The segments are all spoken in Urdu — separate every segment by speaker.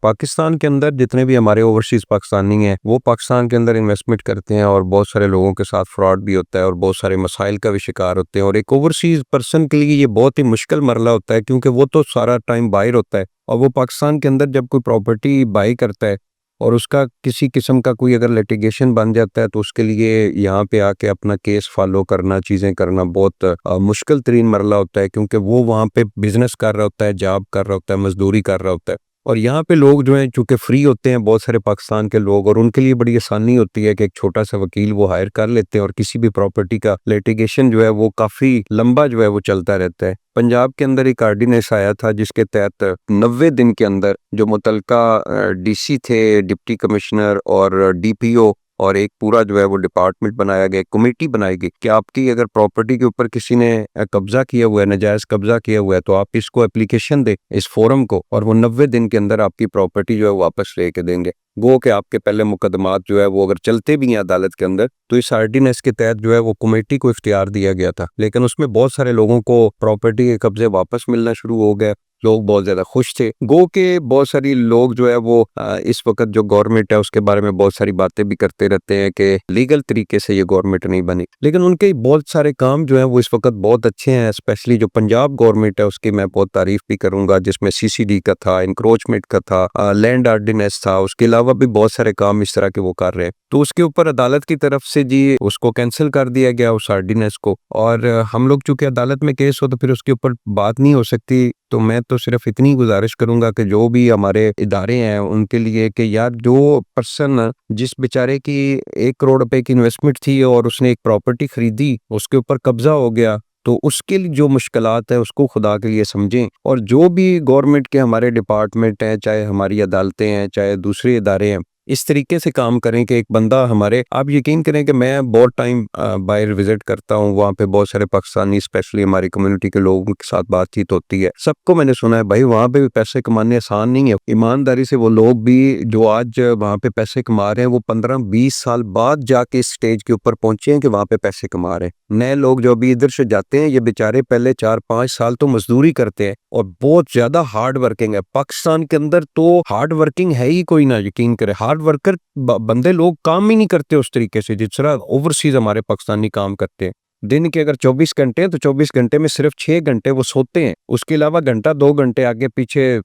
Speaker 1: پاکستان کے اندر جتنے بھی ہمارے اوورسیز پاکستانی ہیں وہ پاکستان کے اندر انویسٹمنٹ کرتے ہیں اور بہت سارے لوگوں کے ساتھ فراڈ بھی ہوتا ہے اور بہت سارے مسائل کا بھی شکار ہوتے ہیں، اور ایک اوورسیز پرسن کے لیے یہ بہت ہی مشکل مرحلہ ہوتا ہے کیونکہ وہ تو سارا ٹائم باہر ہوتا ہے، اور وہ پاکستان کے اندر جب کوئی پراپرٹی بائی کرتا ہے اور اس کا کسی قسم کا کوئی اگر لیٹیگیشن بن جاتا ہے تو اس کے لیے یہاں پہ آ کے اپنا کیس فالو کرنا، چیزیں کرنا بہت مشکل ترین مرحلہ ہوتا ہے، کیونکہ وہ وہاں پہ بزنس کر رہا ہوتا ہے، جاب کر رہا ہوتا ہے، مزدوری کر رہا ہوتا ہے، اور یہاں پہ لوگ جو ہیں چونکہ فری ہوتے ہیں بہت سارے پاکستان کے لوگ، اور ان کے لیے بڑی آسانی ہوتی ہے کہ ایک چھوٹا سا وکیل وہ ہائر کر لیتے ہیں اور کسی بھی پراپرٹی کا لیٹیگیشن جو ہے وہ کافی لمبا جو ہے وہ چلتا رہتا ہے۔ پنجاب کے اندر ایک آرڈیننس آیا تھا جس کے تحت 90 دن کے اندر جو متعلقہ ڈی سی تھے، ڈپٹی کمشنر اور ڈی پی او، اور ایک پورا جو ہے وہ ڈپارٹمنٹ بنایا گیا، کمیٹی بنائی گئی کہ آپ کی اگر پراپرٹی کے اوپر کسی نے قبضہ کیا ہوا ہے، ناجائز قبضہ کیا ہوا ہے، تو آپ اس کو اپلیکیشن دیں اس فورم کو، اور وہ 90 دن کے اندر آپ کی پراپرٹی جو ہے واپس لے کے دیں گے۔ گو کہ آپ کے پہلے مقدمات جو ہے وہ اگر چلتے بھی ہیں عدالت کے اندر تو اس آرڈیننس کے تحت جو ہے وہ کمیٹی کو اختیار دیا گیا تھا، لیکن اس میں بہت سارے لوگوں کو پراپرٹی کے قبضے واپس ملنا شروع ہو گئے، لوگ بہت زیادہ خوش تھے۔ گو کہ بہت ساری لوگ جو ہے وہ اس وقت جو گورنمنٹ ہے اس کے بارے میں بہت ساری باتیں بھی کرتے رہتے ہیں کہ لیگل طریقے سے یہ گورنمنٹ نہیں بنی، لیکن ان کے بہت سارے کام جو ہیں وہ اس وقت بہت اچھے ہیں، اسپیشلی جو پنجاب گورنمنٹ ہے اس کی میں بہت تعریف بھی کروں گا، جس میں سی سی ڈی کا تھا، انکروچمنٹ کا تھا، لینڈ آرڈیننس تھا، اس کے علاوہ بھی بہت سارے کام اس طرح کے وہ کر رہے ہیں، تو اس کے اوپر عدالت کی طرف سے جی اس کو کینسل کر دیا گیا اس آرڈیننس کو، اور ہم لوگ چونکہ عدالت میں کیس ہو تو پھر اس کے اوپر بات نہیں ہو سکتی، تو میں تو صرف اتنی گزارش کروں گا کہ جو بھی ہمارے ادارے ہیں ان کے لیے کہ یار جو پرسن جس بیچارے کی 1 کروڑ روپے کی انویسٹمنٹ تھی اور اس نے ایک پراپرٹی خریدی، اس کے اوپر قبضہ ہو گیا، تو اس کے لیے جو مشکلات ہیں اس کو خدا کے لیے سمجھیں، اور جو بھی گورنمنٹ کے ہمارے ڈپارٹمنٹ ہیں، چاہے ہماری عدالتیں ہیں، چاہے دوسرے ادارے ہیں، اس طریقے سے کام کریں کہ ایک بندہ ہمارے، آپ یقین کریں کہ میں بہت ٹائم باہر وزٹ کرتا ہوں، وہاں پہ بہت سارے پاکستانی اسپیشلی ہماری کمیونٹی کے لوگوں کے ساتھ بات چیت ہوتی ہے، سب کو میں نے سنا ہے بھائی وہاں پہ بھی پیسے کمانے آسان نہیں ہے، ایمانداری سے وہ لوگ بھی جو آج وہاں پہ پیسے کما رہے ہیں وہ 15-20 سال بعد جا کے اس سٹیج کے اوپر پہنچے ہیں کہ وہاں پہ پیسے کما رہے ہیں۔ نئے لوگ جو ابھی ادھر سے جاتے ہیں یہ بیچارے پہلے 4-5 سال تو مزدوری کرتے ہیں اور بہت زیادہ ہارڈ ورکنگ ہے۔ پاکستان کے اندر تو ہارڈ ورکنگ ہے ہی کوئی نہ، یقین کرے، ہارڈ ورکر بندے لوگ کام ہی نہیں کرتے اس طریقے سے جس طرح اوورسیز ہمارے پاکستانی کام کرتے ہیں۔ دن کے اگر 24 گھنٹے ہیں تو 24 گھنٹے میں صرف 6 گھنٹے وہ سوتے ہیں، اس کے علاوہ گھنٹہ 2 گھنٹے آگے پیچھے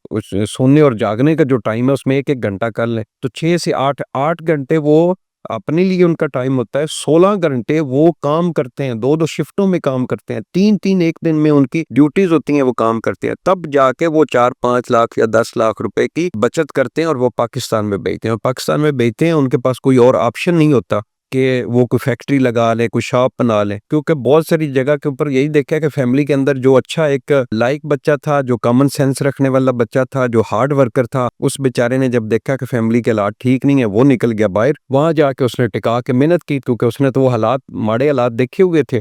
Speaker 1: سونے اور جاگنے کا جو ٹائم ہے اس میں 1 گھنٹہ کر لیں تو 6 سے 8 گھنٹے وہ اپنے لیے ان کا ٹائم ہوتا ہے، 16 گھنٹے وہ کام کرتے ہیں، 2 شفٹوں میں کام کرتے ہیں، 3 ایک دن میں ان کی ڈیوٹیز ہوتی ہیں، وہ کام کرتے ہیں، تب جا کے وہ 4-5 لاکھ یا 10 لاکھ روپے کی بچت کرتے ہیں اور وہ پاکستان میں بیچتے ہیں، اور پاکستان میں بیچتے ہیں، ان کے پاس کوئی اور آپشن نہیں ہوتا کہ وہ کوئی فیکٹری لگا لے، کوئی شاپ بنا لے، کیونکہ بہت ساری جگہ کے اوپر یہی دیکھا کہ فیملی کے اندر جو اچھا ایک لائق بچہ تھا، جو کامن سینس رکھنے والا بچہ تھا، جو ہارڈ ورکر تھا، اس بیچارے نے جب دیکھا کہ فیملی کے حالات ٹھیک نہیں ہے وہ نکل گیا باہر، وہاں جا کے اس نے ٹکا کے محنت کی، کیونکہ اس نے تو وہ حالات ماڑے حالات دیکھے ہوئے تھے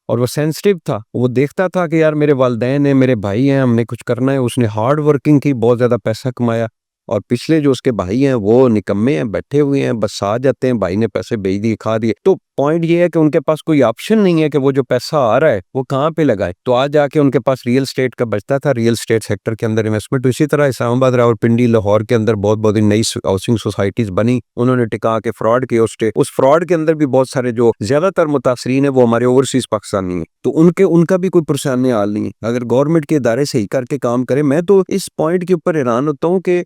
Speaker 1: اور وہ سینسٹیو تھا، وہ دیکھتا تھا کہ یار میرے والدین ہیں، میرے بھائی ہیں، ہم نے کچھ کرنا ہے، اس نے ہارڈ ورکنگ کی، بہت زیادہ پیسہ کمایا، اور پچھلے جو اس کے بھائی ہیں وہ نکمے ہیں، بیٹھے ہوئے ہیں، بس آ جاتے ہیں، بھائی نے پیسے بھیج دیے، کھا دیے، تو پوائنٹ یہ ہے کہ ان کے پاس کوئی آپشن نہیں ہے کہ وہ جو پیسہ آ رہا ہے وہ کہاں پہ لگائے، تو آج جا کے ان کے پاس ریئل اسٹیٹ کا بچتا تھا، ریئل اسٹیٹ سیکٹر کے اندر انویسٹمنٹ، اسی طرح اسلام آباد، راولپنڈی، لاہور کے اندر بہت بہت نئی ہاؤسنگ سوسائٹیز بنی، انہوں نے ٹکا کے فراڈ کیا، اس فراڈ کے اندر بھی بہت سارے جو زیادہ تر متاثرین ہیں وہ ہمارے اوورسیز پاکستانی ہیں، تو ان کا بھی کوئی پریشان حال نہیں ہے اگر گورنمنٹ کے ادارے صحیح کر کے کام کرے۔ میں تو اس پوائنٹ کے اوپر حیران ہوتا ہوں کہ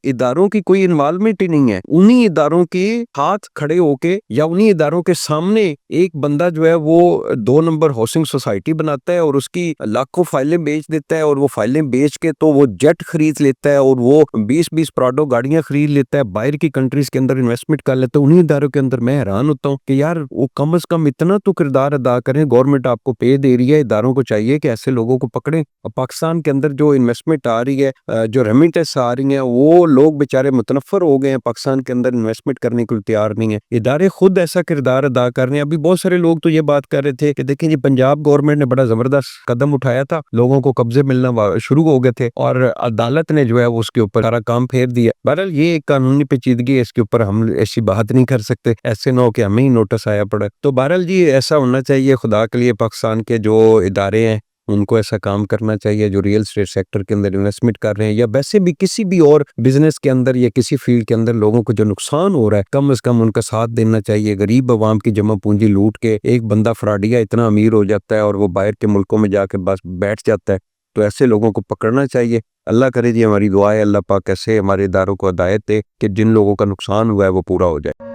Speaker 1: اداروں کی کوئی انوالومنٹ ہی نہیں ہے، انہی اداروں کے ہاتھ کھڑے ہو کے یا انہی اداروں کے سامنے ایک بندہ جو ہے وہ 2 نمبر ہاؤسنگ سوسائٹی بناتا ہے اور اس کی لاکھوں فائلیں بیچ دیتا ہے، اور وہ فائلیں بیچ کے تو وہ جیٹ خرید لیتا ہے اور وہ 20 پراڈو گاڑیاں خرید لیتا ہے، باہر کی کنٹریز کے اندر انویسٹمنٹ کر لیتا ہے انہی اداروں کے اندر۔ میں حیران ہوتا ہوں کہ یار وہ کم از کم اتنا تو کردار ادا کریں، گورنمنٹ آپ کو پے دے رہی ہے، اداروں کو چاہیے کہ ایسے لوگوں کو پکڑیں، اور پاکستان کے اندر جو انویسٹمنٹ آ رہی ہے، جو ریمیٹنس آ رہی ہیں، وہ لوگ بیچارے متنفر ہو گئے ہیں، پاکستان کے اندر انویسٹمنٹ کرنے کو تیار نہیں ہے، ادارے خود ایسا کردار ادا کر رہے ہیں۔ ابھی بہت سارے لوگ تو یہ بات کر رہے تھے کہ دیکھیں جی پنجاب گورنمنٹ نے بڑا زبردست قدم اٹھایا تھا، لوگوں کو قبضے ملنا شروع ہو گئے تھے اور عدالت نے جو ہے اس کے اوپر سارا کام پھیر دیا۔ بہرحال یہ ایک قانونی پیچیدگی ہے، اس کے اوپر ہم ایسی بات نہیں کر سکتے، ایسے نہ ہو کہ ہمیں ہی نوٹس آیا پڑے، تو بہرحال جی ایسا ہونا چاہیے، خدا کے لیے پاکستان کے جو ادارے ہیں ان کو ایسا کام کرنا چاہیے جو ریئل اسٹیٹ سیکٹر کے اندر انویسٹمنٹ کر رہے ہیں یا ویسے بھی کسی بھی اور بزنس کے اندر یا کسی فیلڈ کے اندر لوگوں کو جو نقصان ہو رہا ہے کم از کم ان کا ساتھ دینا چاہیے. غریب عوام کی جمع پونجی لوٹ کے ایک بندہ فراڈیا اتنا امیر ہو جاتا ہے اور وہ باہر کے ملکوں میں جا کے بس بیٹھ جاتا ہے, تو ایسے لوگوں کو پکڑنا چاہیے. اللہ کرے جی ہماری دعا ہے اللہ پاک ایسے ہمارے اداروں کو ہدایت دے کہ جن لوگوں کا نقصان ہوا ہے وہ پورا ہو جائے.